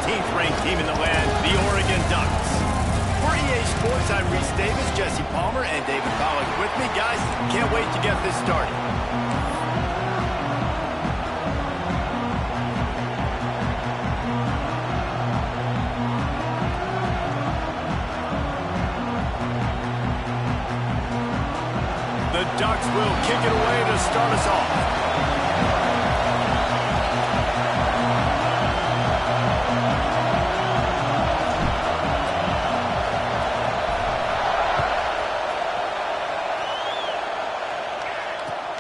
13th ranked team in the land, the Oregon Ducks. For EA Sports, I'm Reese Davis, Jesse Palmer, and David Pollack with me. Guys, can't wait to get this started. The Ducks will kick it away to start us off.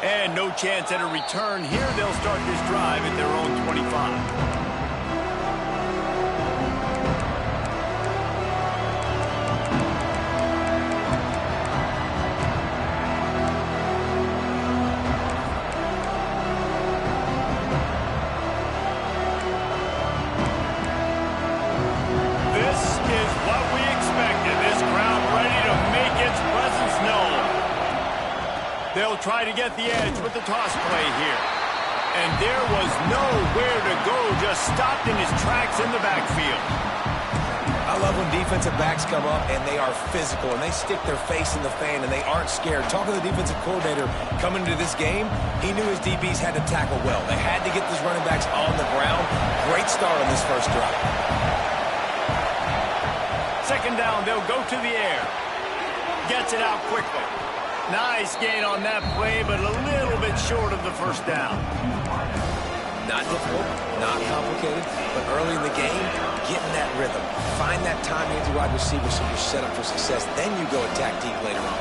And no chance at a return here. They'll start this drive at their own 25. They'll try to get the edge with the toss play here. And there was nowhere to go, just stopped in his tracks in the backfield. I love when defensive backs come up and they are physical and they stick their face in the fan and they aren't scared. Talking to the defensive coordinator coming into this game, he knew his DBs had to tackle well. They had to get these running backs on the ground. Great start on this first drive. Second down, they'll go to the air. Gets it out quickly. Nice gain on that play, but a little bit short of the first down. Not difficult, not complicated, but early in the game, getting that rhythm. Find that timing as a wide receiver so you're set up for success. Then you go attack deep later on.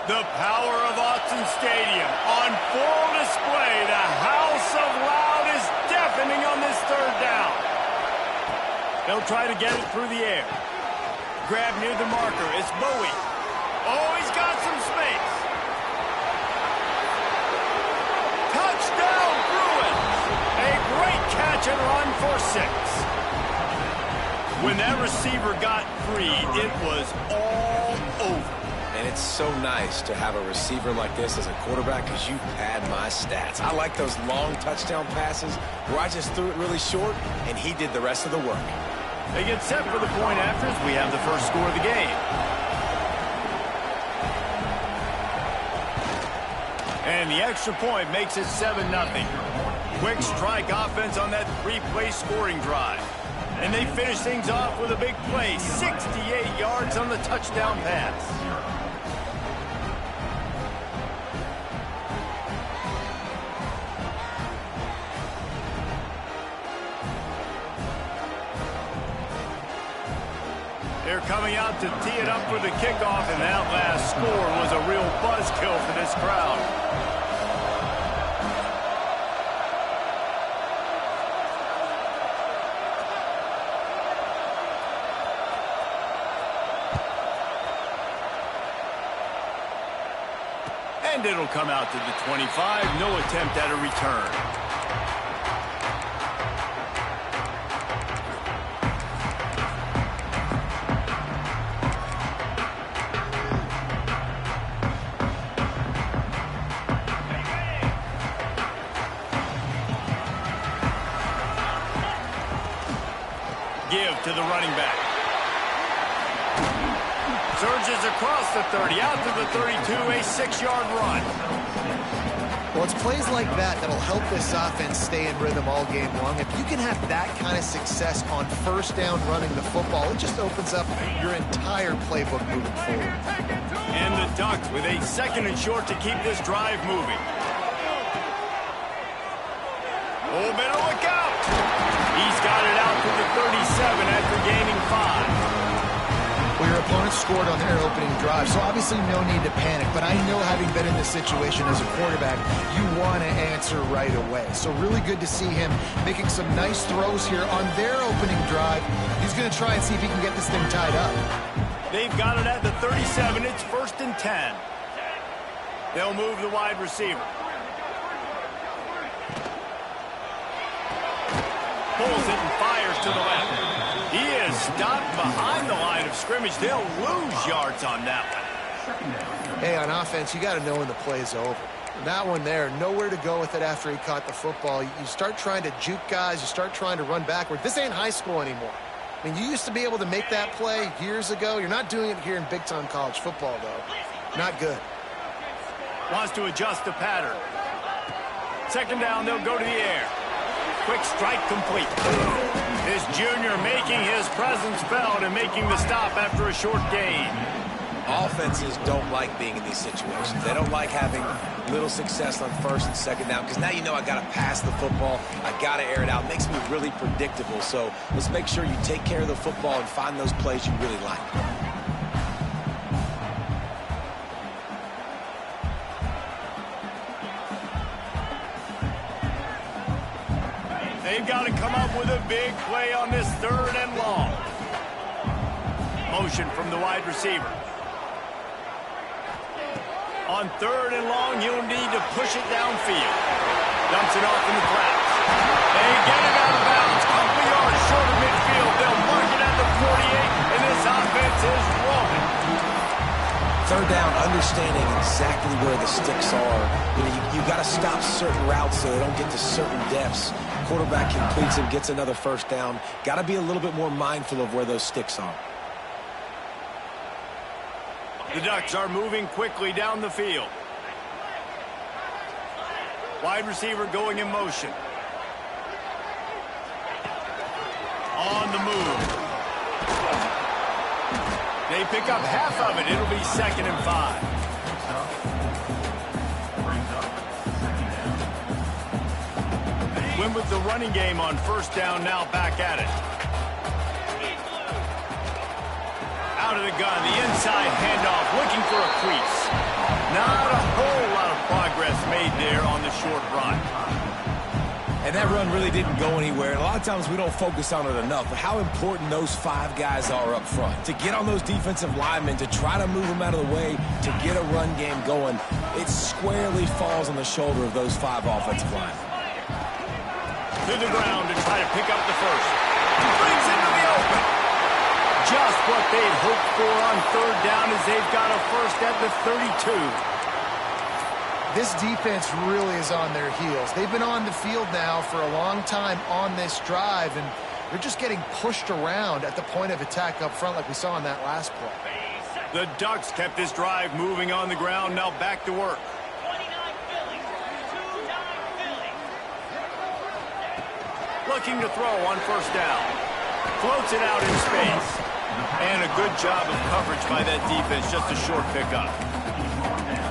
The power of Autzen Stadium on full display. The house of loud is deafening on this third down. They'll try to get it through the air. Grab near the marker. It's Bowie. Oh, he's got some space. Touchdown, Bruins. A great catch and run for 6. When that receiver got free, it was all over. And it's so nice to have a receiver like this as a quarterback because you pad my stats. I like those long touchdown passes where I just threw it really short and he did the rest of the work. They get set for the point after as we have the first score of the game. And the extra point makes it 7-0. Quick strike offense on that 3-play scoring drive. And they finish things off with a big play, 68 yards on the touchdown pass. They're coming out to tee it up for the kickoff, and that last score was a real buzzkill for this crowd. And it'll come out to the 25. No attempt at a return. Give to the running back. Surges across the 30, out to the 32, a 6-yard run. Well, it's plays like that that'll help this offense stay in rhythm all game long. If you can have that kind of success on first down running the football, it just opens up your entire playbook moving forward. And the Ducks with a 2nd and short to keep this drive moving. Oh, better look out. He's got it out to the 37 after gaining 5. Well, your opponent scored on their opening drive, so obviously no need to panic. But I know, having been in this situation as a quarterback, you want to answer right away. So really good to see him making some nice throws here on their opening drive. He's going to try and see if he can get this thing tied up. They've got it at the 37. It's 1st and 10. They'll move the wide receiver. Pulls it and fires to the left. He is stopped behind the line of scrimmage. They'll lose yards on that one. Hey, on offense, you got to know when the play is over. That one there, nowhere to go with it after he caught the football. You start trying to juke guys. You start trying to run backward. This ain't high school anymore. I mean, you used to be able to make that play years ago. You're not doing it here in big-time college football, though. Not good. Wants to adjust the pattern. Second down, they'll go to the air. Quick strike complete. This junior making his presence felt and making the stop after a short gain. Offenses don't like being in these situations. They don't like having little success on first and second down because now you know I got to pass the football. I got to air it out. It makes me really predictable. So let's make sure you take care of the football and find those plays you really like. They've got to come up with a big play on this 3rd and long. Motion from the wide receiver. On 3rd and long, he'll need to push it downfield. Dumps it off in the clouds. They get it out of bounds. Couple yards short of midfield. They'll mark it at the 48, and this offense is rolling. 3rd down, understanding exactly where the sticks are. You got to stop certain routes so they don't get to certain depths. Quarterback completes him, gets another 1st down. Got to be a little bit more mindful of where those sticks are. The Ducks are moving quickly down the field. Wide receiver going in motion. On the move. They pick up half of it. It'll be 2nd and 5. Went with the running game on 1st down, now back at it. Out of the gun, the inside handoff, looking for a crease. Not a whole lot of progress made there on the short run. And that run really didn't go anywhere. And a lot of times we don't focus on it enough, but how important those 5 guys are up front. To get on those defensive linemen, to try to move them out of the way, to get a run game going, it squarely falls on the shoulder of those 5 offensive linemen. To the ground to try to pick up the first. Brings into the open. Just what they'd hoped for on 3rd down as they've got a first at the 32. This defense really is on their heels. They've been on the field now for a long time on this drive, and they're just getting pushed around at the point of attack up front like we saw in that last play. The Ducks kept this drive moving on the ground, now back to work. Looking to throw on 1st down. Floats it out in space. And a good job of coverage by that defense, just a short pickup.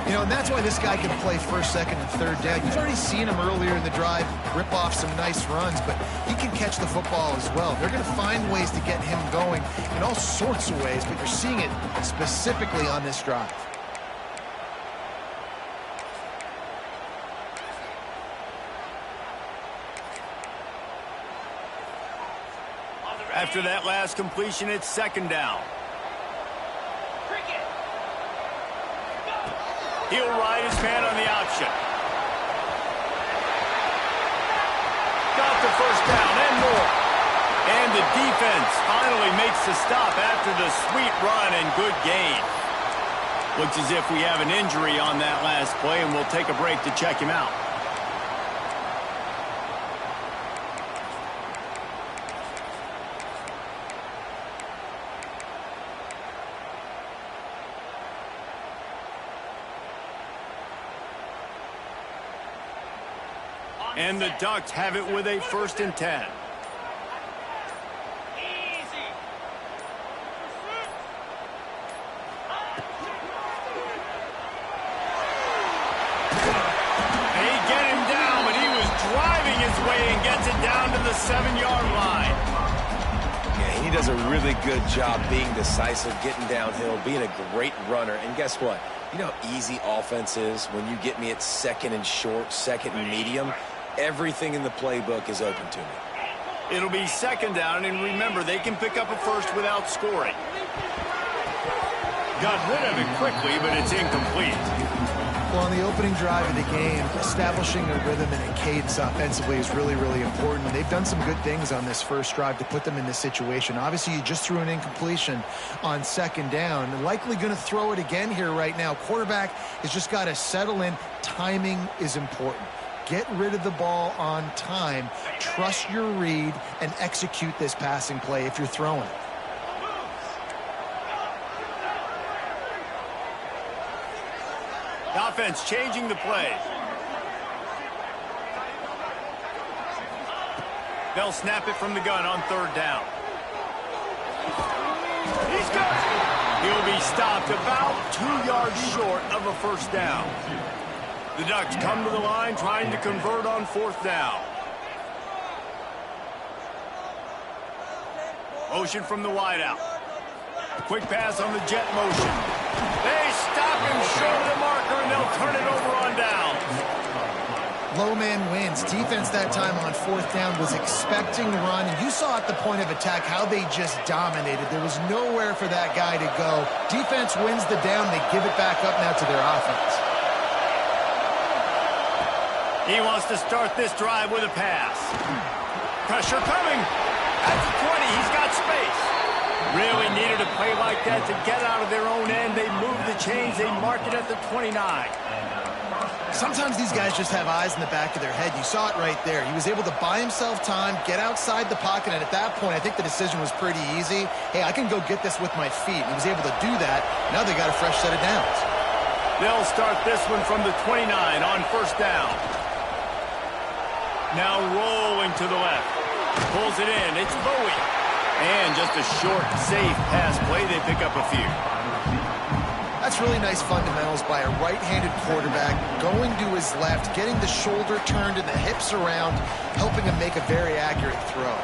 You know, and that's why this guy can play 1st, 2nd, and 3rd down. You've already seen him earlier in the drive rip off some nice runs, but he can catch the football as well. They're going to find ways to get him going in all sorts of ways, but you're seeing it specifically on this drive. After that last completion, it's 2nd down. He'll ride his man on the option. Got the 1st down and more. And the defense finally makes the stop after the sweet run and good gain. Looks as if we have an injury on that last play, and we'll take a break to check him out. And the Ducks have it with a 1st and 10. They get him down, but he was driving his way and gets it down to the 7-yard line. Yeah, he does a really good job being decisive, getting downhill, being a great runner. And guess what? You know how easy offense is when you get me at 2nd and short, 2nd and medium? Everything in the playbook is open to me. It'll be 2nd down, and remember, they can pick up a first without scoring. Got rid of it quickly, but it's incomplete. Well, on the opening drive of the game, establishing a rhythm and a cadence offensively is really, really important. And they've done some good things on this first drive to put them in this situation. Obviously, you just threw an incompletion on second down. And likely going to throw it again here right now. Quarterback has just got to settle in. Timing is important. Get rid of the ball on time. Trust your read and execute this passing play if you're throwing it. The offense changing the play. They'll snap it from the gun on third down. He's got it. He'll be stopped about 2 yards short of a first down. The Ducks come to the line trying to convert on fourth down. Motion from the wideout. Quick pass on the jet motion. They stop him short of the marker, and they'll turn it over on down. Low man wins. Defense that time on fourth down was expecting run, and you saw at the point of attack how they just dominated. There was nowhere for that guy to go. Defense wins the down. They give it back up now to their offense. He wants to start this drive with a pass. Pressure coming. At the 20, he's got space. Really needed a play like that to get out of their own end. They move the chains. They mark it at the 29. Sometimes these guys just have eyes in the back of their head. You saw it right there. He was able to buy himself time, get outside the pocket, and at that point, I think the decision was pretty easy. Hey, I can go get this with my feet. He was able to do that. Now they got a fresh set of downs. They'll start this one from the 29 on first down. Now rolling to the left. Pulls it in. It's Bowie. And just a short, safe pass play. They pick up a few. That's really nice fundamentals by a right-handed quarterback, going to his left, getting the shoulder turned and the hips around, helping him make a very accurate throw.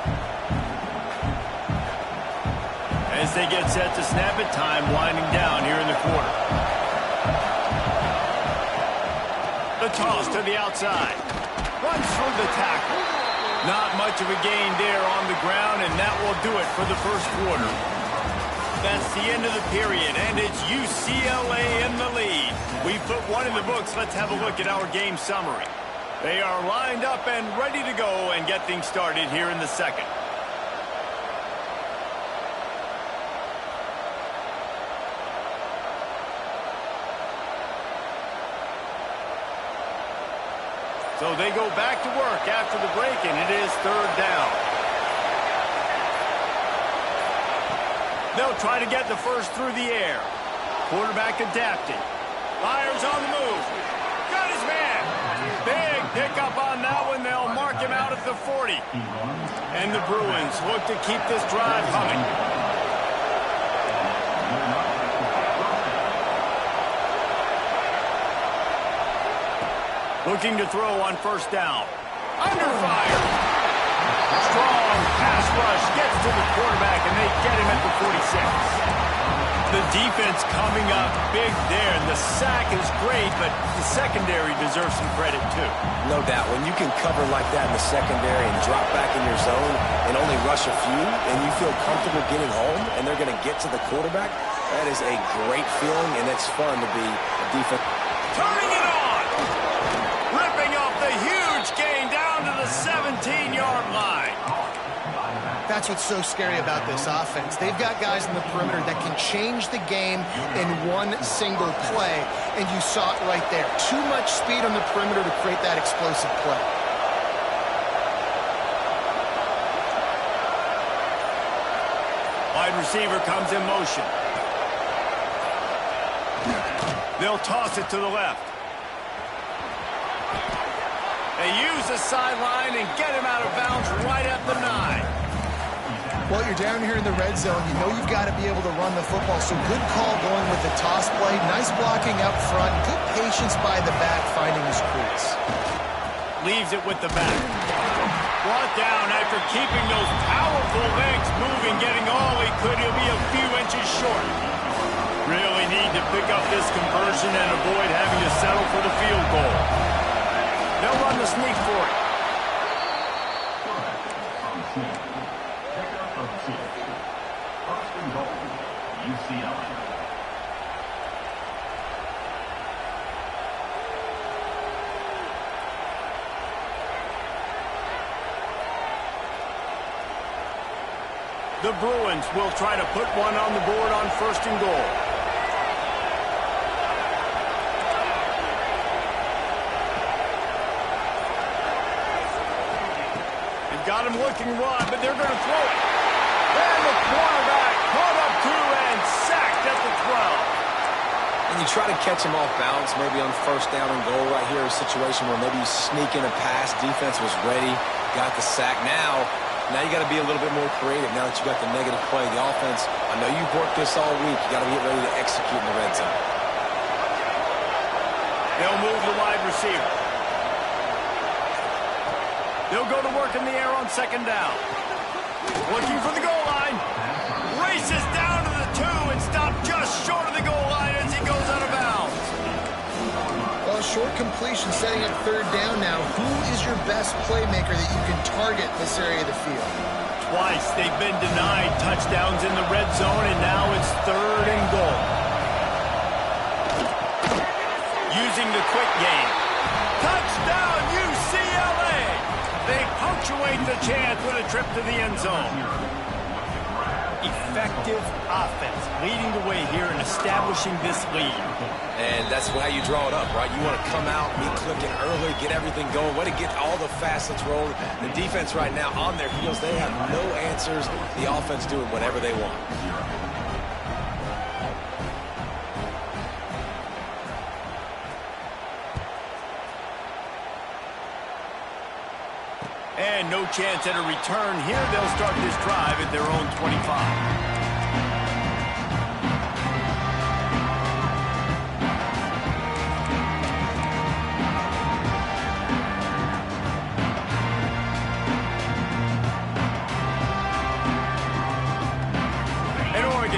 As they get set to snap it, time winding down here in the quarter. The toss to the outside. Runs through the tackle. Not much of a gain there on the ground, and that will do it for the first quarter. That's the end of the period, and it's UCLA in the lead. We've put one in the books. Let's have a look at our game summary. They are lined up and ready to go and get things started here in the second. So they go back to work after the break, and it is third down. They'll try to get the first through the air. Quarterback adapting. Myers on the move. Got his man. Big pickup on that one. They'll mark him out at the 40. And the Bruins look to keep this drive humming. Looking to throw on first down. Under fire. Strong pass rush gets to the quarterback, and they get him at the 46. The defense coming up big there. The sack is great, but the secondary deserves some credit too. No doubt. When you can cover like that in the secondary and drop back in your zone and only rush a few, and you feel comfortable getting home, and they're going to get to the quarterback, that is a great feeling, and it's fun to be a defense. Turning it on. Ripping off the huge gain down to the 17-yard line. That's what's so scary about this offense. They've got guys in the perimeter that can change the game in one single play, and you saw it right there. Too much speed on the perimeter to create that explosive play. Wide receiver comes in motion. They'll toss it to the left. They use the sideline and get him out of bounds right at the 9. Well, you're down here in the red zone. You know you've got to be able to run the football, so good call going with the toss play. Nice blocking up front. Good patience by the back finding his crease. Leaves it with the back. Brought down after keeping those powerful legs moving, getting all he could. He'll be a few inches short. Really need to pick up this conversion and avoid having to settle for the field goal. They'll run the sneak for it. The Bruins will try to put one on the board on 1st and goal. They've got him looking wide, but they're going to throw it. And the cornerback caught up to and sacked at the 12. And you try to catch him off balance, maybe on 1st down and goal right here, a situation where maybe you sneak in a pass. Defense was ready, got the sack. Now you got to be a little bit more creative now that you got the negative play. The offense, I know you've worked this all week. You got to get ready to execute in the red zone. They'll move the wide receiver. They'll go to work in the air on 2nd down. Looking for the goal line. Races down to the 2 and stopped just short of the goal line as he goes out of bounds. Well, short completion setting up 3rd down now. Who is your best playmaker that you can target this area of the field? Twice they've been denied touchdowns in the red zone, and now it's 3rd and goal. Using the quick game. Touchdown, UCLA! They punctuate the chance with a trip to the end zone. Effective offense leading the way here and establishing this lead. And that's how you draw it up, right? You want to come out, be clicking early, get everything going, way to get all the facets rolling. The defense right now on their heels, they have no answers. The offense doing whatever they want. And no chance at a return here. They'll start this drive at their own 25.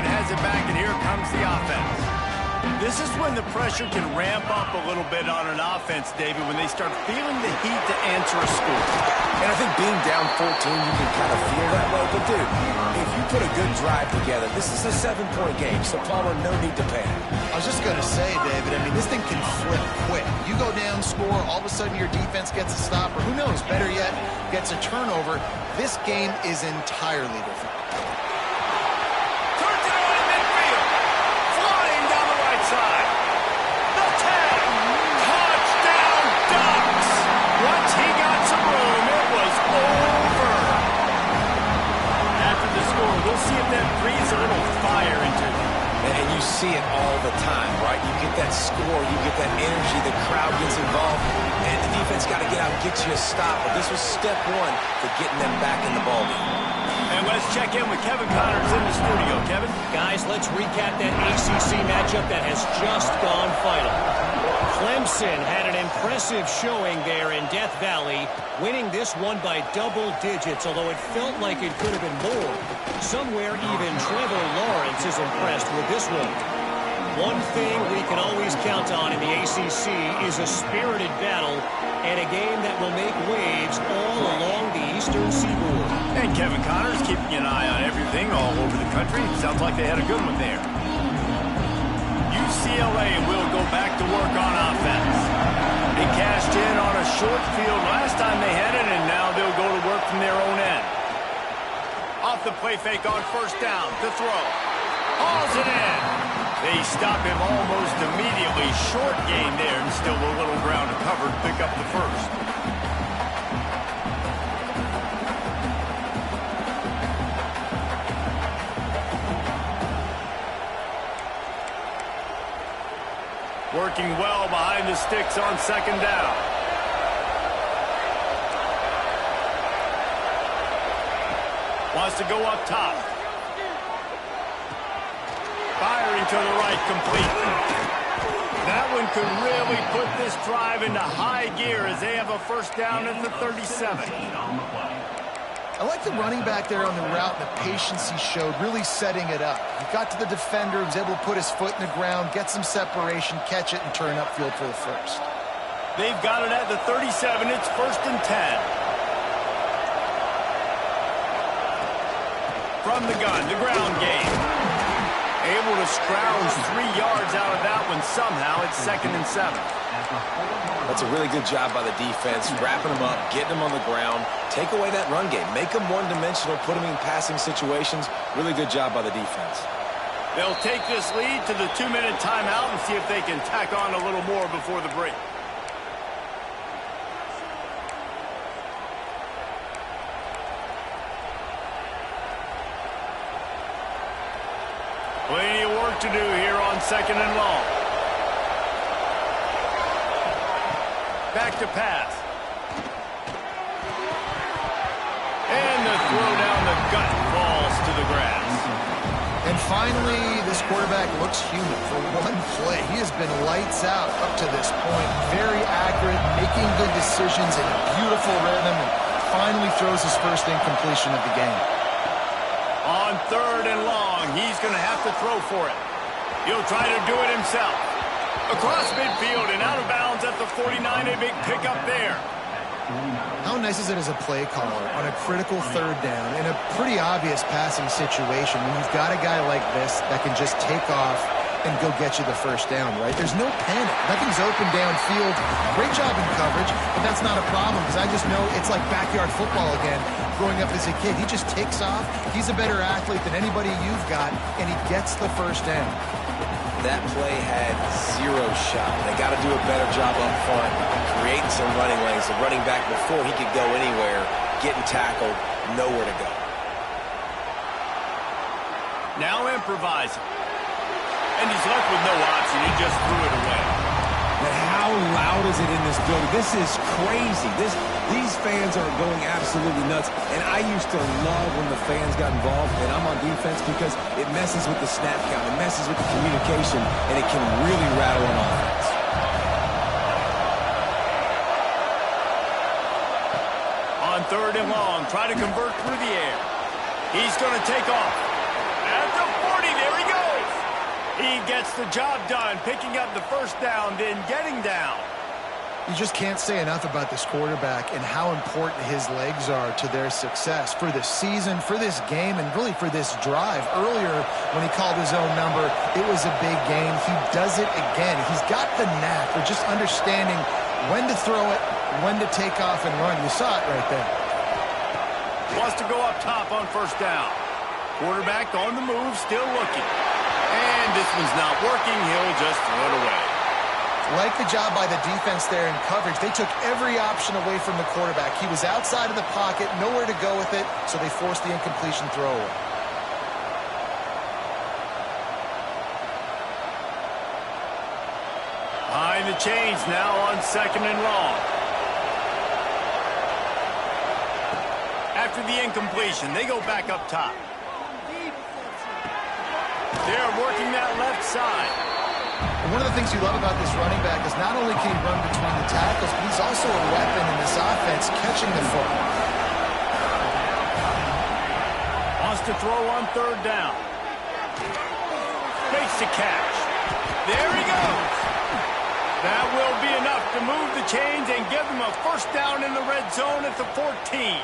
Has it back, and here comes the offense. This is when the pressure can ramp up a little bit on an offense, David, when they start feeling the heat to answer a score. And I think being down 14, you can kind of feel that way. But, dude, if you put a good drive together, this is a 7-point game, so Palmer, no need to panic. I was just going to say, David, I mean, this thing can flip quick. You go down, score, all of a sudden your defense gets a stop, or who knows, better yet, gets a turnover. This game is entirely different. We'll see if that breathes a little fire into them. And you see it all the time, right? You get that score, you get that energy, the crowd gets involved, and the defense got to get out and get you a stop. But this was step 1 to getting them back in the ballgame. And let's check in with Kevin Connors in the studio. Kevin? Guys, let's recap that ACC matchup that has just gone final. Clemson had an impressive showing there in Death Valley, winning this one by double digits, although it felt like it could have been more. Somewhere even Trevor Lawrence is impressed with this one. One thing we can always count on in the ACC is a spirited battle and a game that will make waves all along the Eastern Seaboard. And Kevin Connors keeping an eye on everything all over the country. Sounds like they had a good one there. UCLA will go back to work on offense. They cashed in on a short field last time they had it, and now they'll go to work from their own end. Off the play fake on 1st down to throw. Hauls it in. They stop him almost immediately. Short gain there, and still a little ground to cover to pick up the 1st. Working well behind the sticks on 2nd down. Wants to go up top. Firing to the right, complete. That one could really put this drive into high gear as they have a 1st down at the 37. I like the running back there on the route and the patience he showed, really setting it up. He got to the defender, was able to put his foot in the ground, get some separation, catch it, and turn upfield for the 1st. They've got it at the 37. It's 1st and 10. From the gun, the ground game. able to scrounge 3 yards out of that one somehow. It's 2nd and 7. That's a really good job by the defense, wrapping them up, getting them on the ground, take away that run game, make them one-dimensional, put them in passing situations. Really good job by the defense. They'll take this lead to the 2-minute timeout and see if they can tack on a little more before the break. Plenty of work to do here on 2nd and long. Back to pass. And the throw down the gut falls to the grass. And finally, this quarterback looks human for one play. He has been lights out up to this point. Very accurate, making good decisions in a beautiful rhythm, and finally throws his first incompletion of the game. On 3rd and long, he's going to have to throw for it. He'll try to do it himself. Across midfield and out of bounds at the 49, a big pickup there. How nice is it as a play caller on a critical 3rd down in a pretty obvious passing situation when you've got a guy like this that can just take off and go get you the first down, right? There's no panic. Nothing's open downfield. Great job in coverage, but that's not a problem because I just know it's like backyard football again growing up as a kid. He just takes off. He's a better athlete than anybody you've got, and he gets the first down. That play had 0 shot. They got to do a better job up front, creating some running lanes. The running back before he could go anywhere, getting tackled, nowhere to go. Now improvising. And he's left with no option. He just threw it away. But how loud is it in this building? This is crazy. These fans are going absolutely nuts. And I used to love when the fans got involved, and I'm on defense because it messes with the snap count. It messes with the communication, and it can really rattle an offense. On 3rd and long, try to convert through the air. He's going to take off. At the 40, there he goes. He gets the job done, picking up the first down, then getting down. You just can't say enough about this quarterback and how important his legs are to their success for this season, for this game, and really for this drive. Earlier, when he called his own number, it was a big game. He does it again. He's got the knack for just understanding when to throw it, when to take off and run. You saw it right there. Wants to go up top on first down. Quarterback on the move, still looking. And this one's not working. He'll just throw it away. Like the job by the defense there in coverage. They took every option away from the quarterback. He was outside of the pocket, nowhere to go with it, so they forced the incompletion throw away. Behind the chains now on 2nd and long. After the incompletion, they go back up top. They're working that left side. And one of the things you love about this running back is not only can he run between the tackles, but he's also a weapon in this offense, catching the football. Wants to throw on 3rd down. Makes the catch. There he goes. That will be enough to move the chains and give them a first down in the red zone at the 14.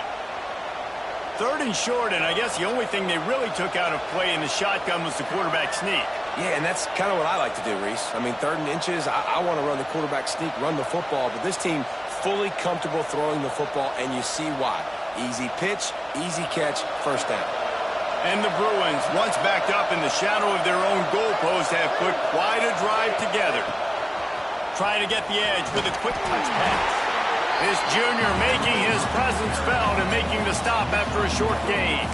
3rd and short, and I guess the only thing they really took out of play in the shotgun was the quarterback sneak. Yeah, and that's kind of what I like to do, Reese. I mean, 3rd and inches, I want to run the quarterback sneak, run the football, but this team fully comfortable throwing the football, and you see why. Easy pitch, easy catch, first down. And the Bruins, once backed up in the shadow of their own goalpost, have put quite a drive together. Trying to get the edge with a quick touch pass. This junior making his presence felt and making the stop after a short gain.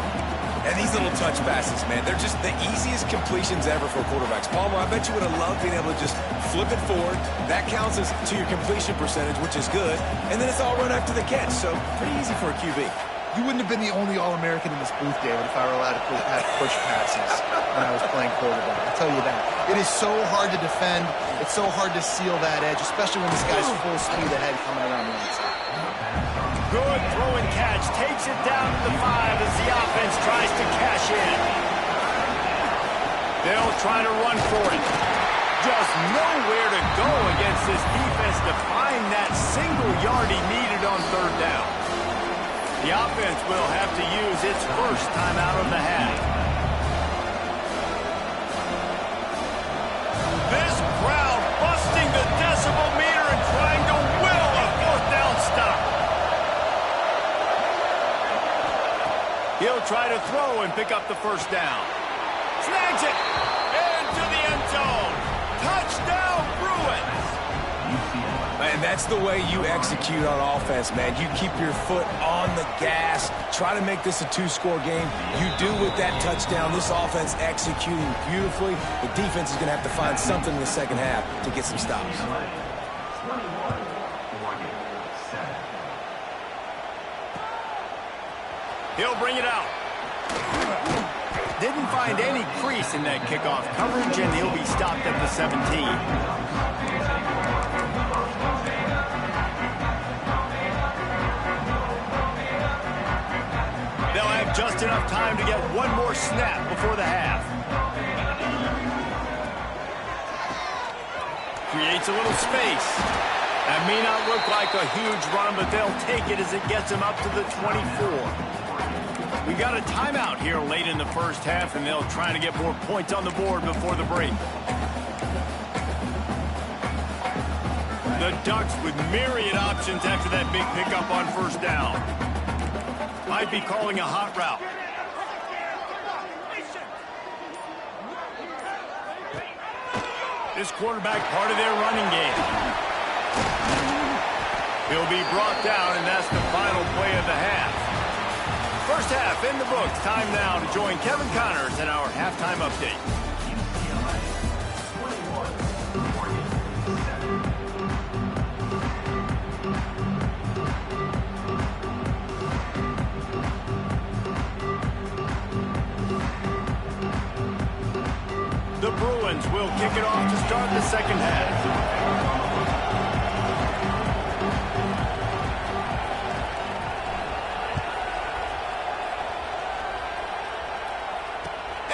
And these little touch passes, man, they're just the easiest completions ever for quarterbacks. Palmer, I bet you would have loved being able to just flip it forward. That counts as to your completion percentage, which is good. And then it's all run after the catch, so pretty easy for a QB. You wouldn't have been the only All-American in this booth, David, if I were allowed to push passes when I was playing quarterback. I'll tell you that. It is so hard to defend. It's so hard to seal that edge, especially when this guy's full speed ahead coming around the inside. Good throw and catch. Takes it down to the 5 as the offense tries to cash in. They'll try to run for it. Just nowhere to go against this defense to find that single yard he needed on 3rd down. The offense will have to use its first time out of the half. They'll try to throw and pick up the first down. Snags it. Into the end zone. Touchdown, Bruins. And that's the way you execute on offense, man. You keep your foot on the gas. Try to make this a two-score game. You do with that touchdown. This offense executing beautifully. The defense is going to have to find something in the second half to get some stops. He'll bring it out. Didn't find any crease in that kickoff coverage, and he'll be stopped at the 17. Just enough time to get one more snap before the half. Creates a little space. That may not look like a huge run, but they'll take it as it gets them up to the 24. We got a timeout here late in the first half, and they'll try to get more points on the board before the break. The Ducks with myriad options after that big pickup on first down. Might be calling a hot route. This quarterback part of their running game. He'll be brought down, and that's the final play of the half. First half in the books. Time now to join Kevin Connors in our halftime update. The Bruins will kick it off to start the second half.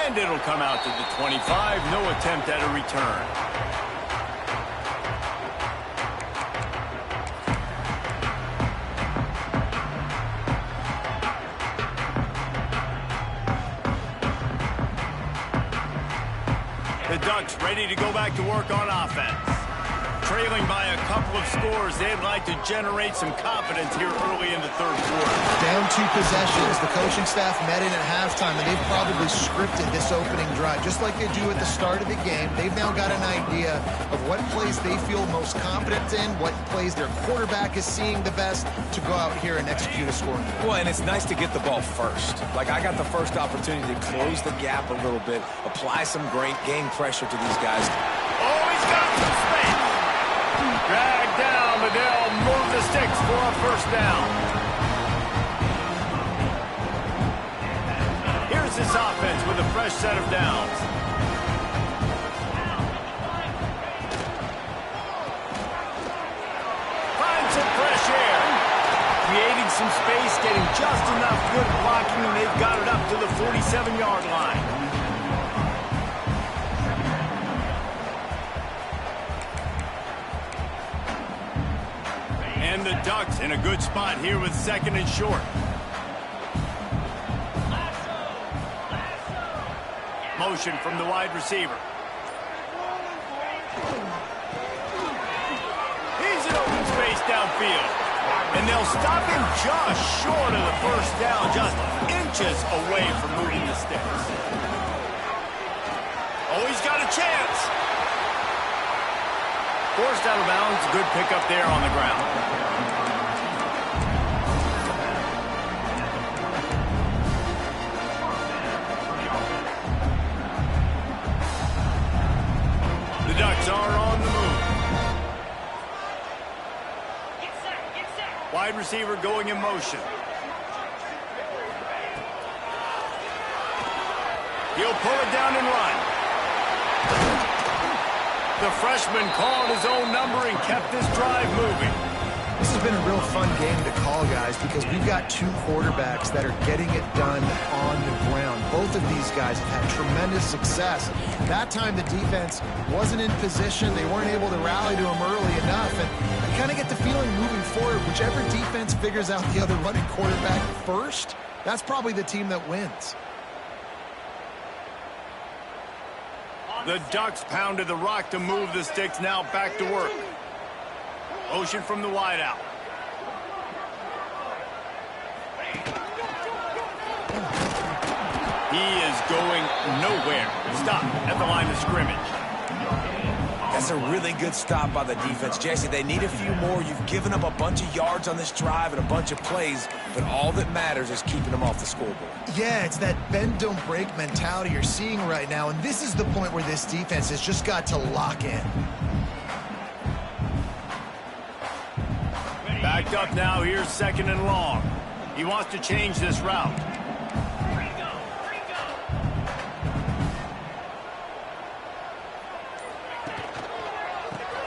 And it'll come out to the 25. No attempt at a return. The Ducks ready to go back to work on offense. Trailing by a couple of scores, they'd like to generate some confidence here early in the third quarter. Down 2 possessions. The coaching staff met in at halftime, and they've probably scripted this opening drive. Just like they do at the start of the game, they've now got an idea of what plays they feel most confident in, what plays their quarterback is seeing the best to go out here and execute a scoring. Well, and it's nice to get the ball first. Like, I got the first opportunity to close the gap a little bit, apply some great game pressure to these guys. Oh, he's got some space. Dragged down, but they'll move the sticks for a first down. Here's this offense with a fresh set of downs. Finds some fresh air. Creating some space, getting just enough good blocking, and they've got it up to the 47-yard line. And the Ducks in a good spot here with second and short. Motion from the wide receiver. He's in open space downfield. And they'll stop him just short of the first down, just inches away from moving the sticks. Oh, he's got a chance. Forced out of bounds, good pickup there on the ground. The Ducks are on the move. Wide receiver going in motion. He'll pull it down and run. The freshman called his own number and kept this drive moving. This has been a real fun game to call, guys, because we've got 2 quarterbacks that are getting it done on the ground. Both of these guys have had tremendous success. That time the defense wasn't in position. They weren't able to rally to him early enough. And I kind of get the feeling moving forward, whichever defense figures out the other running quarterback first, that's probably the team that wins. The Ducks pounded the rock to move the sticks, now back to work. Motion from the wideout. He is going nowhere. Stop at the line of scrimmage. That's a really good stop by the defense. Jesse, they need a few more. You've given up a bunch of yards on this drive and a bunch of plays, but all that matters is keeping them off the scoreboard. Yeah, it's that bend, don't break mentality you're seeing right now, and this is the point where this defense has just got to lock in. Backed up now, here's 2nd and long. He wants to change this route.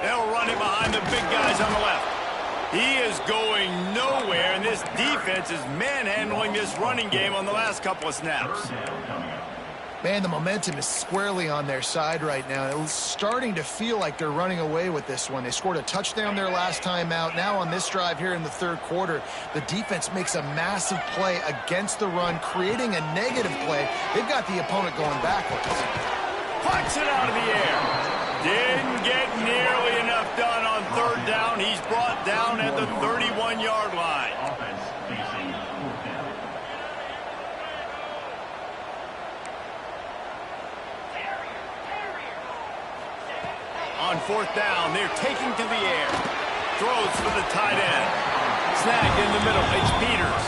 They'll run it behind the big guys on the left. He is going nowhere, and this defense is manhandling this running game on the last couple of snaps. Man, the momentum is squarely on their side right now. It's starting to feel like they're running away with this one. They scored a touchdown their last time out. Now on this drive here in the 3rd quarter, the defense makes a massive play against the run, creating a negative play. They've got the opponent going backwards. Puts it out of the air. Didn't get nearly enough done on 3rd down. He's brought down at the 31-yard line. On 4th down, they're taking to the air. Throws for the tight end. Snagged in the middle. It's Peters.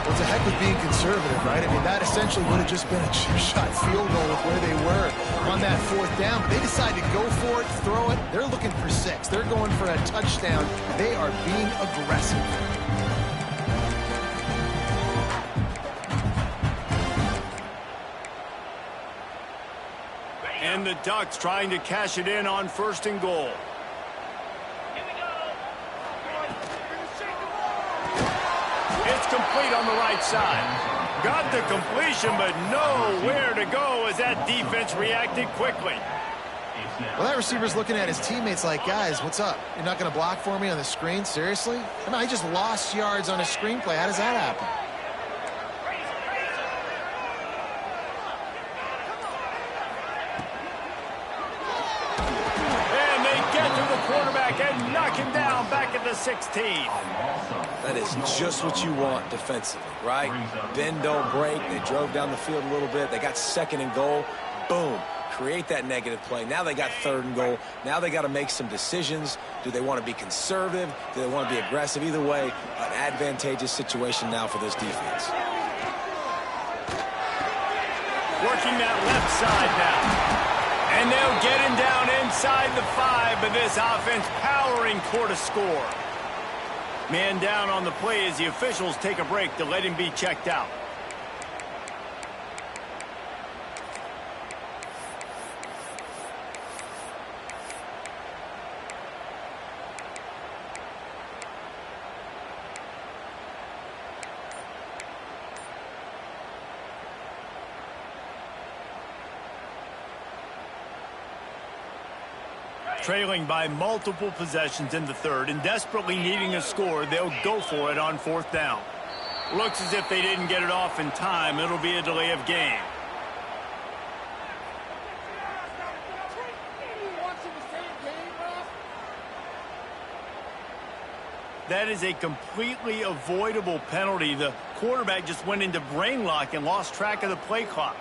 Well, it's a heck of being conservative, right? I mean, that essentially would have just been a chip-shot field goal with where they were on that 4th down. They decided to go for it, throw it. They're looking for 6. They're going for a touchdown. They are being aggressive. And the Ducks trying to cash it in on 1st and goal. It's complete on the right side. Got the completion, but nowhere to go as that defense reacted quickly. Well, that receiver's looking at his teammates like, guys, what's up? You're not going to block for me on the screen? Seriously? I mean, I just lost yards on a screenplay. How does that happen? And they get to the quarterback and knock him down back at the 16. That is just what you want defensively, right? Bend, don't break. They drove down the field a little bit. They got 2nd and goal. Boom. Create that negative play. Now they got 3rd and goal. Now they got to make some decisions. Do they want to be conservative? Do they want to be aggressive? Either way, an advantageous situation now for this defense. Working that left side now. And they'll get him down inside the 5, but this offense powering toward a score. Man down on the play as the officials take a break to let him be checked out. Trailing by multiple possessions in the 3rd and desperately needing a score, they'll go for it on 4th down. Looks as if they didn't get it off in time. It'll be a delay of game. That is a completely avoidable penalty. The quarterback just went into brain lock and lost track of the play clock.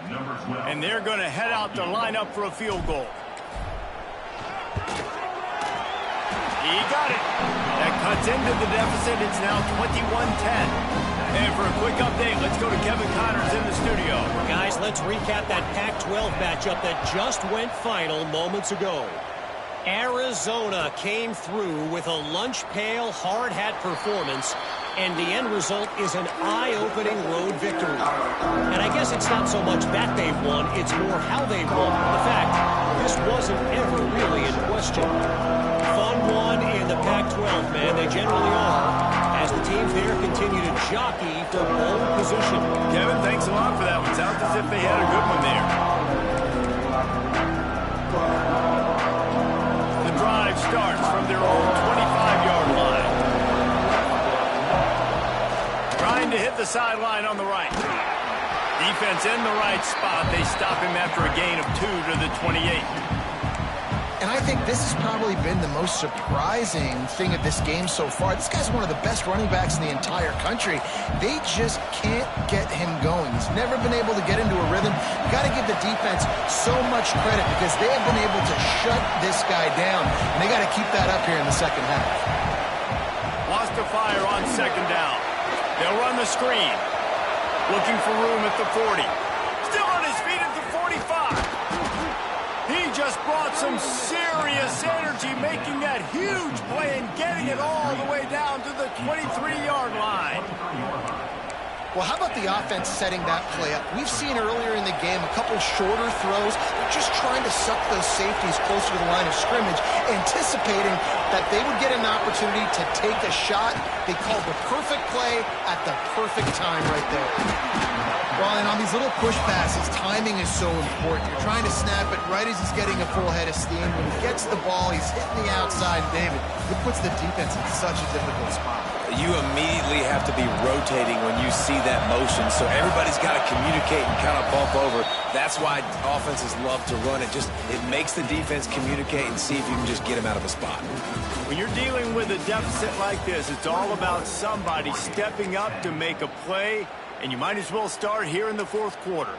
And they're going to head out to line up for a field goal. He got it. That cuts into the deficit. It's now 21-10. And for a quick update, let's go to Kevin Connors in the studio. Guys, let's recap that Pac-12 matchup that just went final moments ago. Arizona came through with a lunch pail hard hat performance, and the end result is an eye-opening road victory. And I guess it's not so much that they've won, it's more how they've won. The fact, this wasn't ever really in question. Fun one in the Pac-12, man. They generally are, as the teams there continue to jockey for pole position. Kevin, thanks a lot for that one. Sounds as if they had a good one there. The drive starts from their own 25-yard line. Trying to hit the sideline on the right. Defense in the right spot. They stop him after a gain of 2 to the 28. And I think this has probably been the most surprising thing of this game so far. This guy's one of the best running backs in the entire country. They just can't get him going. He's never been able to get into a rhythm. You got to give the defense so much credit because they have been able to shut this guy down. And they got to keep that up here in the second half. Wants to fire on second down. They'll run the screen. Looking for room at the 40. Still on his feet at the 45. He just brought some serious energy, making that huge play and getting it all the way down to the 23-yard line. Well, how about the offense setting that play up? We've seen earlier in the game a couple shorter throws. They're just trying to suck those safeties closer to the line of scrimmage, anticipating that they would get an opportunity to take a shot. They called the perfect play at the perfect time right there. Well, and on these little push passes, timing is so important. You're trying to snap it right as he's getting a full head of steam. When he gets the ball, he's hitting the outside. David, it puts the defense in such a difficult spot. You immediately have to be rotating when you see that motion, so everybody's got to communicate and kind of bump over. That's why offenses love to run it. It makes the defense communicate and see if you can just get him out of a spot. When you're dealing with a deficit like this, it's all about somebody stepping up to make a play, and you might as well start here in the fourth quarter.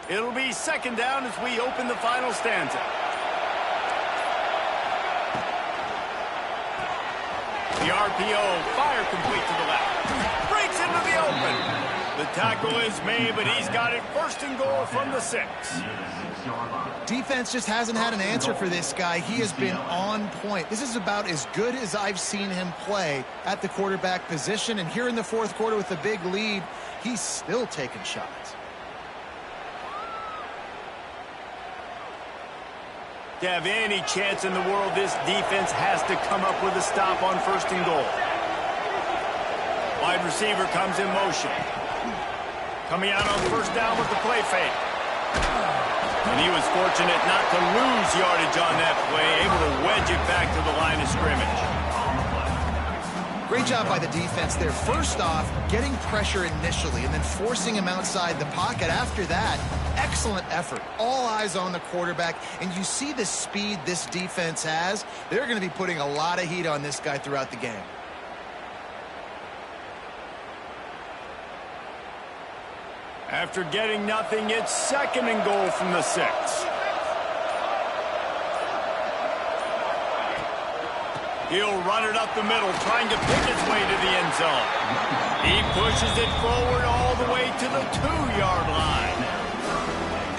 It'll be second down as we open the final stanza. The RPO, fire complete to the left. Breaks into the open. The tackle is made, but he's got it first and goal from the 6. Defense just hasn't had an answer for this guy. He has been on point. This is about as good as I've seen him play at the quarterback position. And here in the fourth quarter with a big lead, he's still taking shots. To have any chance in the world, this defense has to come up with a stop on first and goal. Wide receiver comes in motion. Coming out on first down with the play fake. And he was fortunate not to lose yardage on that play, able to wedge it back to the line of scrimmage. Great job by the defense there. First off, getting pressure initially and then forcing him outside the pocket. After that, excellent effort. All eyes on the quarterback. And you see the speed this defense has. They're going to be putting a lot of heat on this guy throughout the game. After getting nothing, it's second and goal from the 6. He'll run it up the middle, trying to pick his way to the end zone. He pushes it forward all the way to the 2-yard line.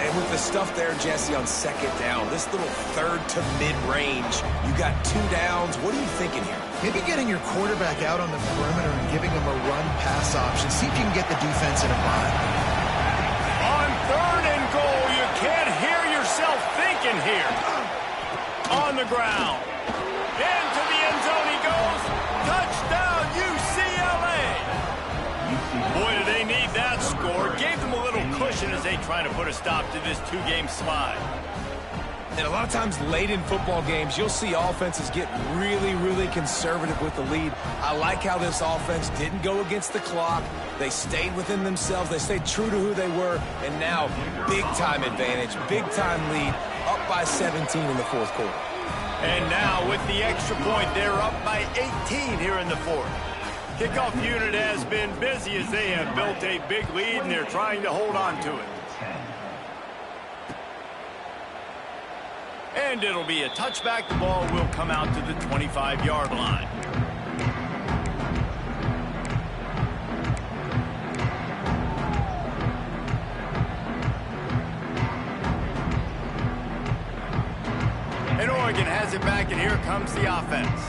And with the stuff there, Jesse, on second down, this little third to mid-range, you got 2 downs. What are you thinking here? Maybe getting your quarterback out on the perimeter and giving him a run-pass option. See if you can get the defense in a bind. On third and goal, you can't hear yourself thinking here. On the ground. Into the end zone he goes. Touchdown, UCLA. Boy, do they need that score. Gave them a little cushion as they try to put a stop to this 2-game slide. And a lot of times late in football games, you'll see offenses get really, really conservative with the lead. I like how this offense didn't go against the clock. They stayed within themselves. They stayed true to who they were. And now, big-time advantage, big-time lead, up by 17 in the fourth quarter. And now, with the extra point, they're up by 18 here in the fourth. Kickoff unit has been busy as they have built a big lead, and they're trying to hold on to it. And it'll be a touchback. The ball will come out to the 25-yard line. And Oregon has it back, and here comes the offense.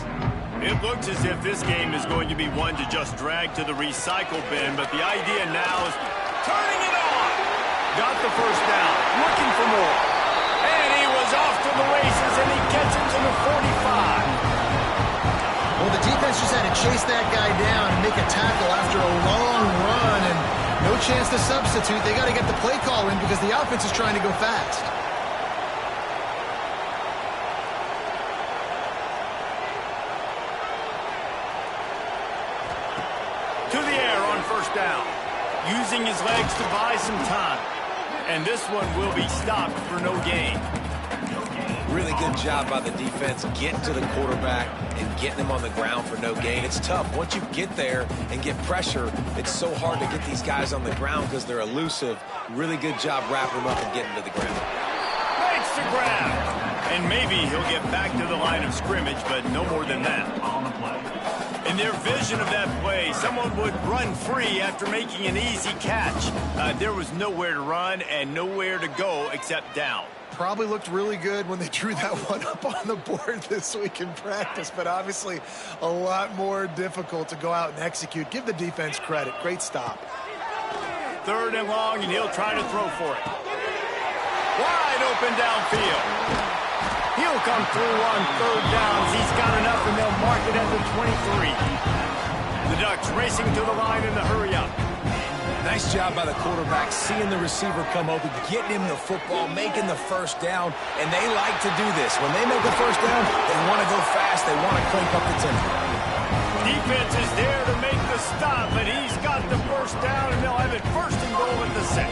It looks as if this game is going to be one to just drag to the recycle bin, but the idea now is turning it on. Got the first down, looking for more. And he was off to the races, and he gets it to the 45. Well, the defense just had to chase that guy down and make a tackle after a long run, and no chance to substitute. They got to get the play call in because the offense is trying to go fast. first down, using his legs to buy some time. And this one will be stopped for no gain. Really good job by the defense getting to the quarterback and getting him on the ground for no gain. It's tough. Once you get there and get pressure, it's so hard to get these guys on the ground because they're elusive. Really good job wrapping them up and getting to the ground. Makes the grab. And maybe he'll get back to the line of scrimmage, but no more than that. In their vision of that play, someone would run free after making an easy catch. There was nowhere to run and nowhere to go except down. Probably looked really good when they drew that one up on the board this week in practice, but obviously a lot more difficult to go out and execute. Give the defense credit. Great stop. 3rd and long, and he'll try to throw for it. Wide open downfield. He'll come through on 3rd downs. He's got enough, and they'll mark it at the 23. The Ducks racing to the line in the hurry-up. Nice job by the quarterback, seeing the receiver come open, getting him the football, making the first down, and they like to do this. When they make a first down, they want to go fast. They want to crank up the tempo. Defense is there to make the stop, but he's got the first down, and they'll have it 1st and goal at the 6.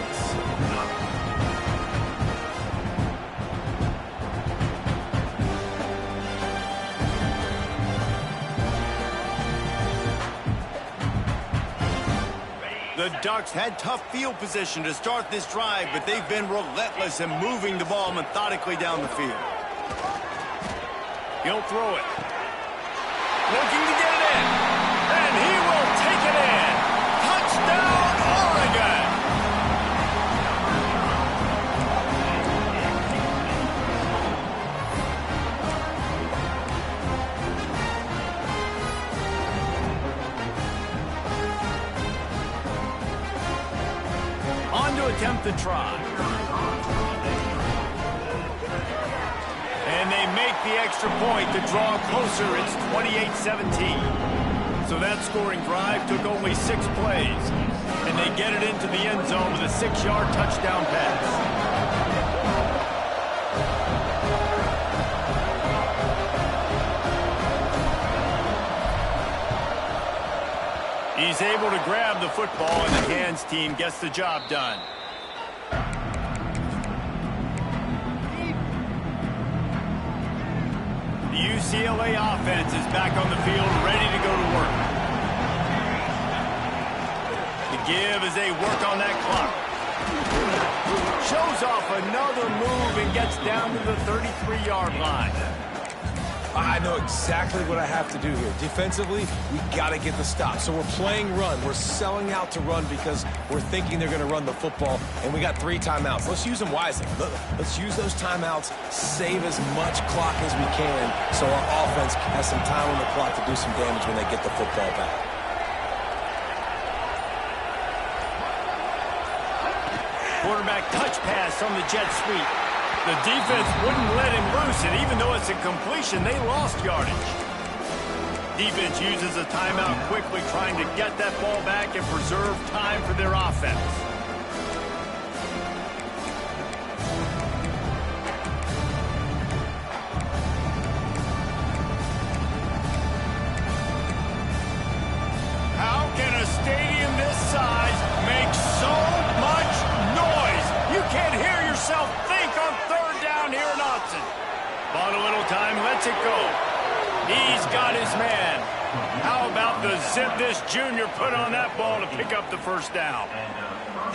The Ducks had tough field position to start this drive, but they've been relentless in moving the ball methodically down the field. He'll throw it. Looking to get it in. And he will take it in. Touchdown, Oregon! Attempt to try. And they make the extra point to draw closer. It's 28-17. So that scoring drive took only 6 plays. And they get it into the end zone with a 6-yard touchdown pass. He's able to grab the football, and the hands team gets the job done. The UCLA offense is back on the field, ready to go to work. The give as they work on that clock. Shows off another move and gets down to the 33-yard line. I know exactly what I have to do here. Defensively, we got to get the stop. So we're playing run. We're selling out to run because we're thinking they're going to run the football, and we got 3 timeouts. Let's use them wisely. Let's use those timeouts, save as much clock as we can so our offense has some time on the clock to do some damage when they get the football back. Quarterback touch pass on the jet sweep. The defense wouldn't let him loose, and even though it's a completion, they lost yardage. Defense uses a timeout quickly, trying to get that ball back and preserve time for their offense. How can a stadium this size make so much noise? You can't hear yourself think on 3rd down here in Austin. Bought a little time, lets it go. He's got his man. How about the zip this junior put on that ball to pick up the first down?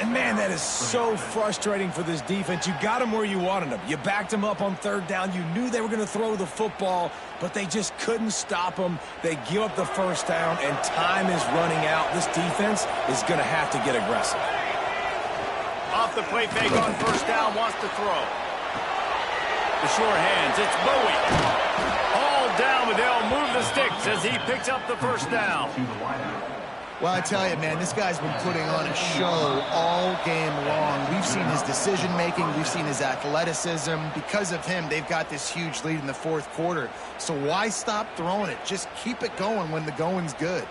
And, man, that is so frustrating for this defense. You got them where you wanted them. You backed them up on 3rd down. You knew they were going to throw the football, but they just couldn't stop them. They give up the first down, and time is running out. This defense is going to have to get aggressive. Off the play fake on 1st down, wants to throw. The sure hands, it's Bowie. All down, but they'll move the sticks as he picks up the first down. Well, I tell you, man, this guy's been putting on a show all game long. We've seen his decision-making. We've seen his athleticism. Because of him, they've got this huge lead in the 4th quarter. So why stop throwing it? Just keep it going when the going's good.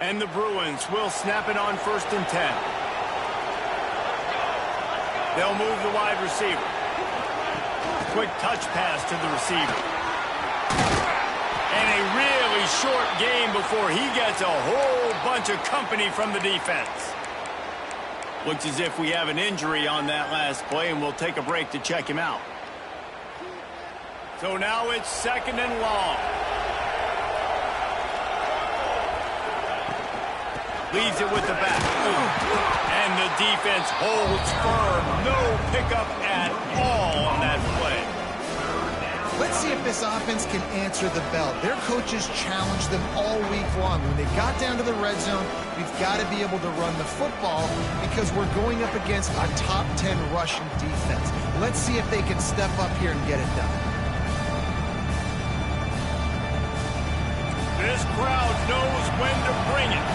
And the Bruins will snap it on 1st and 10. They'll move the wide receiver. Quick touch pass to the receiver. And a really short game before he gets a whole bunch of company from the defense. Looks as if we have an injury on that last play, and we'll take a break to check him out. So now it's 2nd and long. Leaves it with the back. And the defense holds firm. No pickup at all on that play. Let's see if this offense can answer the bell. Their coaches challenged them all week long. When they got down to the red zone, we've got to be able to run the football because we're going up against a top 10 rushing defense. Let's see if they can step up here and get it done. This crowd knows when to bring it.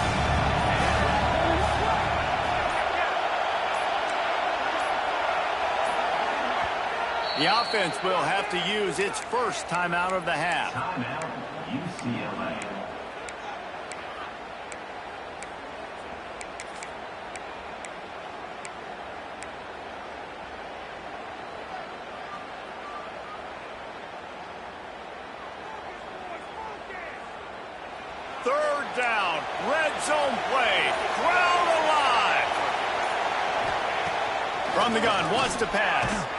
The offense will have to use its first timeout of the half. Timeout, UCLA. Third down, red zone play, crowd alive. From the gun, wants to pass.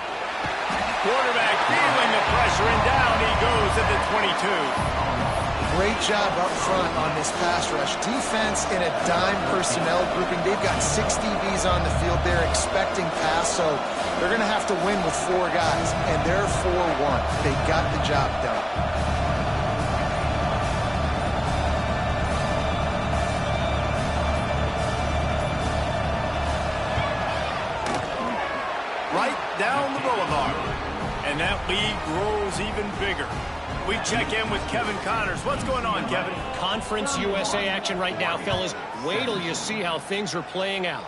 Quarterback feeling the pressure, and down he goes at the 22. Great job up front on this pass rush. Defense in a dime personnel grouping. They've got 6 DBs on the field. They're expecting pass, so they're going to have to win with 4 guys, and they're 4-1. They got the job done. Right down the boulevard. And that lead grows even bigger. We check in with Kevin Connors. What's going on, Kevin? Conference USA action right now, fellas. Wait till you see how things are playing out.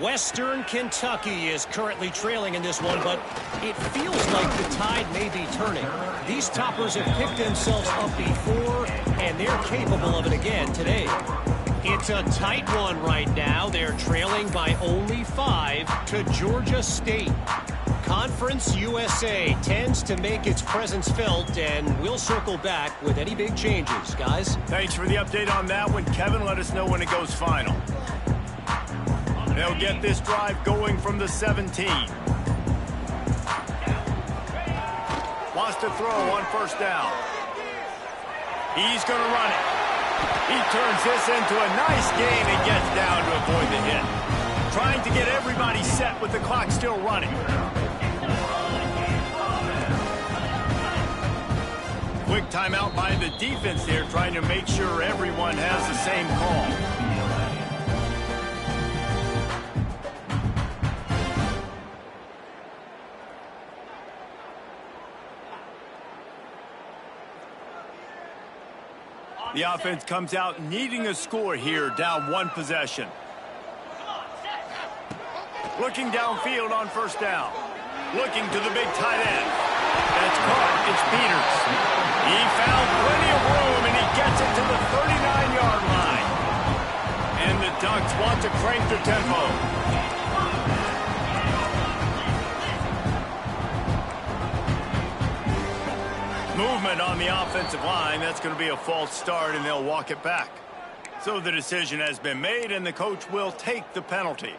Western Kentucky is currently trailing in this one, but it feels like the tide may be turning. These toppers have picked themselves up before, and they're capable of it again today. It's a tight one right now. They're trailing by only 5 to Georgia State. Conference USA tends to make its presence felt, and we'll circle back with any big changes, guys. Thanks for the update on that one, Kevin. Let us know when it goes final. They'll get this drive going from the 17. Wants to throw on first down. He's going to run it. He turns this into a nice gain and gets down to avoid the hit. Trying to get everybody set with the clock still running. Quick timeout by the defense there, trying to make sure everyone has the same call. The offense comes out needing a score here, down 1 possession. Looking downfield on first down. Looking to the big tight end. That's caught. It's Peters. He found plenty of room, and he gets it to the 39-yard line. And the Ducks want to crank their tempo. Movement on the offensive line. That's going to be a false start, and they'll walk it back. So the decision has been made, and the coach will take the penalty.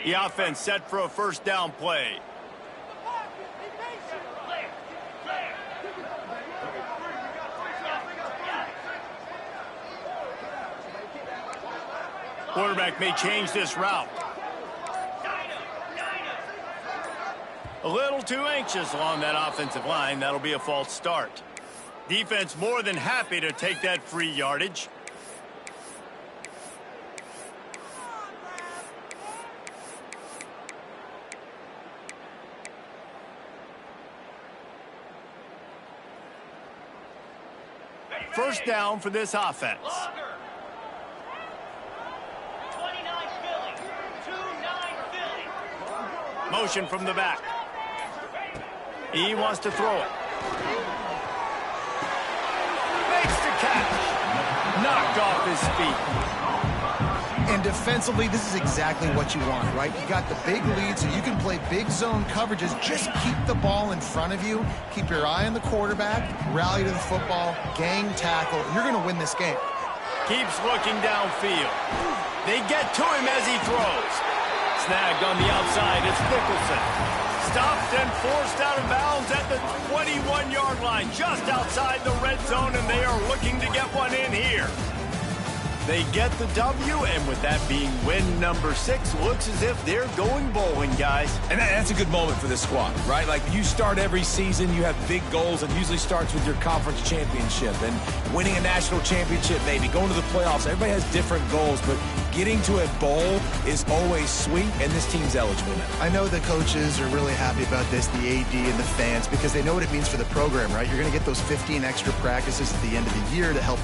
The offense set for a first down play. Quarterback may change this route. A little too anxious along that offensive line. That'll be a false start. Defense more than happy to take that free yardage. First down for this offense. Motion from the back. He wants to throw it. Makes the catch. knocked off his feet. And defensively, this is exactly what you want, right? You got the big lead, so you can play big zone coverages. Just keep the ball in front of you. Keep your eye on the quarterback. Rally to the football. Gang tackle. You're going to win this game. Keeps looking downfield. They get to him as he throws. Snagged on the outside. It's Nicholson. Stopped and forced out of bounds at the 21-yard line, just outside the red zone, and they are looking to get one in here. They get the W, and with that being win number 6, looks as if they're going bowling, guys. And that's a good moment for this squad, right? Like, you start every season, you have big goals. It usually starts with your conference championship and winning a national championship, maybe going to the playoffs. Everybody has different goals, but getting to a bowl is always sweet, and this team's eligible now. I know the coaches are really happy about this, the AD and the fans, because they know what it means for the program, right? You're going to get those 15 extra practices at the end of the year to help develop